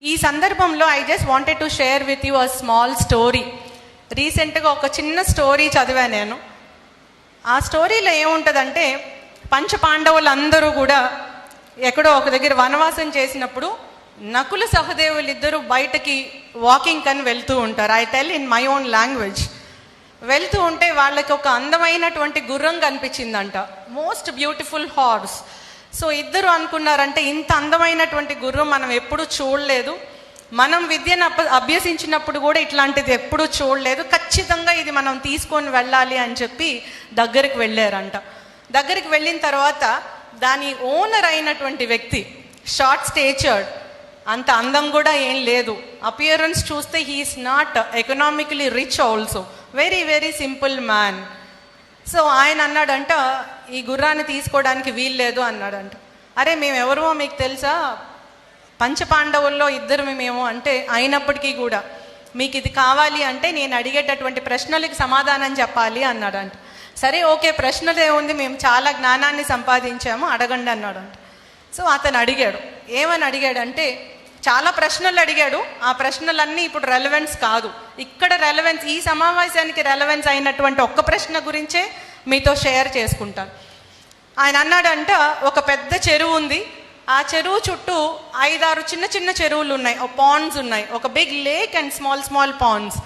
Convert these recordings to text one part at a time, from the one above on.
ఈ సందర్భంలో I just wanted to share with you a small story. రీసెంట్గా ఒక చిన్న స్టోరీ చదివాను నేను. ఆ స్టోరీలో ఏముంటుందంటే, పంచపాండవులు అందరూ కూడా ఎక్కడో ఒక దగ్గర వనవాసం చేసినప్పుడు నకుల సహదేవులు ఇద్దరు బయటకి వాకింగ్ అని వెళ్తూ ఉంటారు. I tell in my own language. వెళ్తూ ఉంటే వాళ్ళకి ఒక అందమైనటువంటి గుర్రం కనిపించిందంట, మోస్ట్ బ్యూటిఫుల్ హార్స్. సో ఇద్దరు అనుకున్నారంటే, ఇంత అందమైనటువంటి గుర్రం మనం ఎప్పుడూ చూడలేదు, మనం విద్యను అభ్యసించినప్పుడు కూడా ఇట్లాంటిది ఎప్పుడూ చూడలేదు, ఖచ్చితంగా ఇది మనం తీసుకొని వెళ్ళాలి అని చెప్పి దగ్గరికి వెళ్ళారంట. దగ్గరికి వెళ్ళిన తర్వాత దాని ఓనర్ అయినటువంటి వ్యక్తి షార్ట్ స్టేచర్డ్, అంత అందం కూడా ఏం లేదు, అపియరెన్స్ చూస్తే he is not economically rich also, very very simple man. So ఆయన అన్నాడంట, ఈ గుర్రాన్ని తీసుకోవడానికి వీల్లేదు అన్నాడంట. అరే మేమెవరో మీకు తెలుసా, పంచపాండవుల్లో ఇద్దరు మేము అంటే, అయినప్పటికీ కూడా మీకు ఇది కావాలి అంటే నేను అడిగేటటువంటి ప్రశ్నలకి సమాధానం చెప్పాలి అన్నాడంట. సరే ఓకే, ప్రశ్నలు ఏముంది, మేము చాలా జ్ఞానాన్ని సంపాదించాము, అడగండి అన్నాడంట. సో అతను అడిగాడు. ఏమని అడిగాడంటే, చాలా ప్రశ్నలు అడిగాడు. ఆ ప్రశ్నలన్నీ ఇప్పుడు రెలవెన్స్ కాదు, ఇక్కడ రెలవెన్స్, ఈ సమావేశానికి రెలవెన్స్ అయినటువంటి ఒక్క ప్రశ్న గురించే మీతో షేర్ చేసుకుంటాను. ఆయన అన్నాడంట, ఒక పెద్ద చెరువు ఉంది, ఆ చెరువు చుట్టూ 5-6 చిన్న చిన్న చెరువులు ఉన్నాయి, పాండ్స్ ఉన్నాయి, ఒక big lake and small small ponds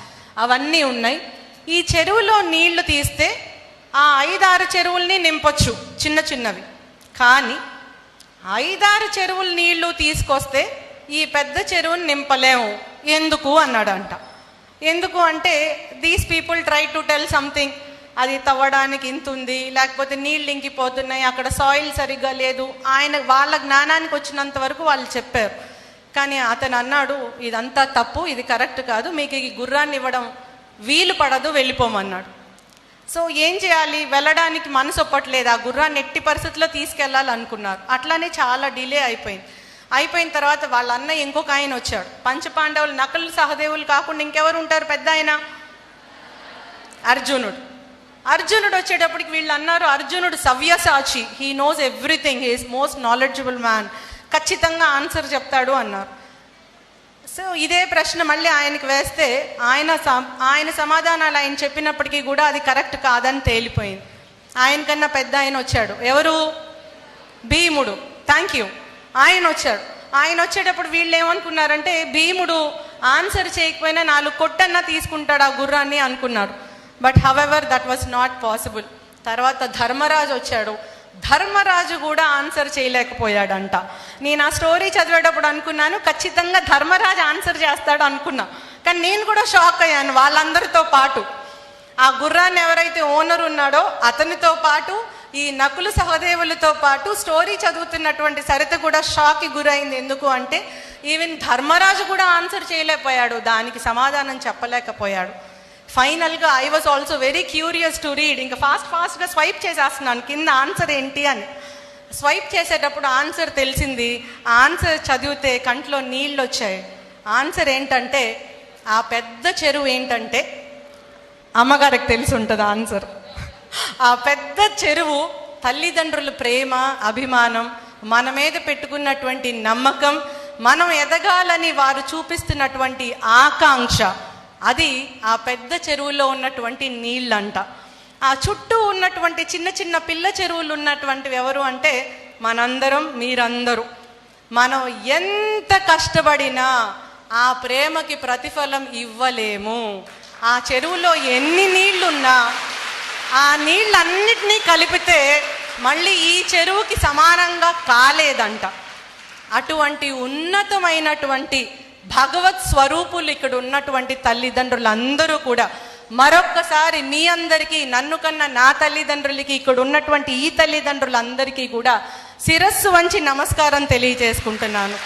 అవన్నీ ఉన్నాయి. ఈ చెరువులో నీళ్లు తీస్తే ఆ 5-6 చెరువుల్ని నింపొచ్చు చిన్న చిన్నవి, కానీ 5-6 చెరువుల నీళ్లు తీసుకొస్తే ఈ పెద్ద చెరువుని నింపలేము. ఎందుకు అన్నాడంట. ఎందుకు అంటే, these people try to tell something, అది తవ్వడానికి ఇంత ఉంది, లేకపోతే నీళ్ళు ఇంకిపోతున్నాయి, అక్కడ సాయిల్ సరిగ్గా లేదు, వాళ్ళ జ్ఞానానికి వచ్చినంత వరకు వాళ్ళు చెప్పారు. కానీ అతను అన్నాడు, ఇదంతా తప్పు, ఇది కరెక్ట్ కాదు, మీకు ఈ గుర్రాన్ని ఇవ్వడం వీలు పడదు, వెళ్ళిపోమన్నాడు. సో ఏం చేయాలి, వెళ్ళడానికి మనసు ఒప్పట్లేదు, ఆ గుర్రాన్ని ఎట్టి పరిస్థితుల్లో తీసుకెళ్ళాలనుకున్నారు. అట్లానే చాలా డిలే అయిపోయింది. అయిపోయిన తర్వాత వాళ్ళ అన్నయ్య ఇంకొక ఆయన వచ్చాడు. పంచపాండవులు నకుల సహదేవులు కాకుండా ఇంకెవరు ఉంటారు, పెద్ద ఆయన అర్జునుడు. అర్జునుడు వచ్చేటప్పటికి వీళ్ళు అన్నారు, అర్జునుడు Savyasachi, he knows everything, he is most knowledgeable man, ఖచ్చితంగా ఆన్సర్ చెప్తాడు అన్నారు. సో ఇదే ప్రశ్న మళ్ళీ ఆయనకి వేస్తే ఆయన సమాధానాలు ఆయన చెప్పినప్పటికీ కూడా అది కరెక్ట్ కాదని తేలిపోయింది. ఆయనకన్నా పెద్ద ఆయన వచ్చాడు. ఎవరు? భీముడు. Thank you. ఆయన వచ్చాడు. ఆయన వచ్చేటప్పుడు వీళ్ళు ఏమనుకున్నారంటే, భీముడు ఆన్సర్ చేయకపోయినా 4 కొట్టన్నా తీసుకుంటాడు ఆ గుర్రాన్ని అనుకున్నారు. But however that was not possible. తర్వాత ధర్మరాజు వచ్చాడు. ధర్మరాజు కూడా ఆన్సర్ చేయలేకపోయాడంట. నేను ఆ స్టోరీ చదివేటప్పుడు అనుకున్నాను, ఖచ్చితంగా ధర్మరాజు ఆన్సర్ చేస్తాడు అనుకున్నా. కానీ నేను కూడా షాక్ అయ్యాను వాళ్ళందరితో పాటు. ఆ గుర్రాన్ని ఎవరైతే ఓనర్ ఉన్నాడో అతనితో పాటు, ఈ నకుల సహదేవులతో పాటు స్టోరీ చదువుతున్నటువంటి సరిత కూడా షాక్కి గురైంది. ఎందుకు అంటే, ఈవెన్ ధర్మరాజు కూడా ఆన్సర్ చేయలేకపోయాడు, దానికి సమాధానం చెప్పలేకపోయాడు. ఫైనల్గా I was also very curious to read. ఇంకా ఫాస్ట్గా స్వైప్ చేసేస్తున్నాను కింద ఆన్సర్ ఏంటి అని. స్వైప్ చేసేటప్పుడు ఆన్సర్ తెలిసింది. ఆన్సర్ చదివితే కంట్లో నీళ్ళు వచ్చాయి. ఆన్సర్ ఏంటంటే, ఆ పెద్ద చెరువు ఏంటంటే, అమ్మగారికి తెలిసి ఉంటుంది ఆన్సర్. ఆ పెద్ద చెరువు తల్లిదండ్రుల ప్రేమ, అభిమానం, మన మీద పెట్టుకున్నటువంటి నమ్మకం, మనం ఎదగాలని వారు చూపిస్తున్నటువంటి ఆకాంక్ష, అది ఆ పెద్ద చెరువులో ఉన్నటువంటి నీళ్ళంట. ఆ చుట్టూ ఉన్నటువంటి చిన్న చిన్న పిల్ల చెరువులు ఉన్నటువంటివి ఎవరు అంటే, మనందరం, మీరందరూ. మనం ఎంత కష్టపడినా ఆ ప్రేమకి ప్రతిఫలం ఇవ్వలేము. ఆ చెరువులో ఎన్ని నీళ్లున్నా ఆ నీళ్ళన్నిటినీ కలిపితే మళ్ళీ ఈ చెరువుకి సమానంగా కాలేదంట. అటువంటి ఉన్నతమైనటువంటి భగవత్ స్వరూపులు ఇక్కడ ఉన్నటువంటి తల్లిదండ్రులందరూ కూడా మరొక్కసారి మీ అందరికీ, నన్ను కన్నా నా తల్లిదండ్రులకి, ఇక్కడ ఉన్నటువంటి ఈ తల్లిదండ్రులందరికీ కూడా శిరస్సు వంచి నమస్కారం తెలియజేసుకుంటున్నాను.